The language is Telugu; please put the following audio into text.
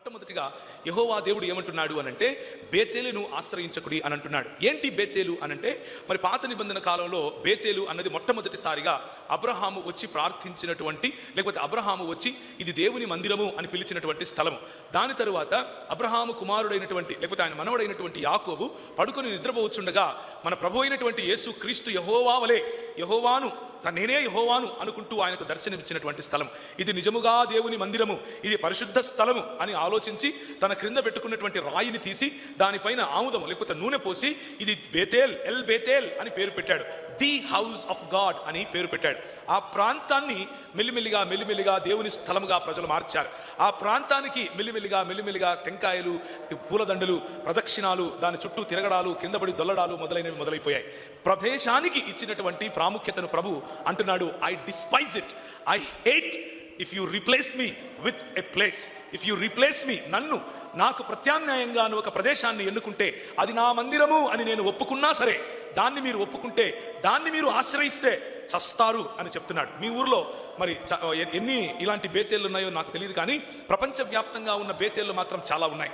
మొట్టమొదటిగా యెహోవా దేవుడు ఏమంటున్నాడు అనంటే, బేతేలును ఆశ్రయించకుడి అని అంటున్నాడు. ఏంటి బేతేలు అనంటే, మరి పాత నిబంధన కాలంలో బేతేలు అన్నది మొట్టమొదటిసారిగా అబ్రహాము వచ్చి ప్రార్థించినటువంటి, లేకపోతే అబ్రహాము వచ్చి ఇది దేవుని మందిరము అని పిలిచినటువంటి స్థలము. దాని తరువాత అబ్రహాము కుమారుడైనటువంటి, లేకపోతే ఆయన మనవడైనటువంటి యాకోబు పడుకొని నిద్రపోవచ్చుండగా మన ప్రభు అయినటువంటి యేసు క్రీస్తు యెహోవా వలె, యెహోవాను నేనే యెహోవాను అనుకుంటూ ఆయనకు దర్శనమిచ్చినటువంటి స్థలం. ఇది నిజముగా దేవుని మందిరము, ఇది పరిశుద్ధ స్థలము అని ఆలోచించి తన క్రింద పెట్టుకున్నటువంటి రాయిని తీసి దానిపైన ఆముదము లేకపోతే నూనె పోసి ఇది బేతేల్, ఎల్ బేతేల్ అని పేరు పెట్టాడు. ది హౌస్ ఆఫ్ గాడ్ అని పేరు పెట్టాడు. ఆ ప్రాంతాన్ని మెల్లిమెల్లిగా దేవుని స్థలముగా ప్రజలు మార్చారు. ఆ ప్రాంతానికి మెల్లిమెల్లిగా టెంకాయలు, పూలదండలు, ప్రదక్షిణాలు, దాని చుట్టూ తిరగడాలు, కిందపడి దొల్లడాలు మొదలైనవి మొదలైపోయాయి. ప్రదేశానికి ఇచ్చినటువంటి ప్రాముఖ్యతను ప్రభు అంటున్నాడు, I despise it, I hate if you replace me with a place. If you replace me, నన్ను నాకు ప్రత్యామ్నాయంగా ఒక ప్రదేశాన్ని ఎన్నుకుంటే అది నా మందిరము అని నేను ఒప్పుకున్నా సరే, దాన్ని మీరు ఒప్పుకుంటే, దాన్ని మీరు ఆశ్రయిస్తే చస్తారు అని చెప్తున్నాడు. మీ ఊర్లో మరి ఎన్ని ఇలాంటి బేతేళ్ళు ఉన్నాయో నాకు తెలియదు, కానీ ప్రపంచవ్యాప్తంగా ఉన్న బేతేళ్ళు మాత్రం చాలా ఉన్నాయి.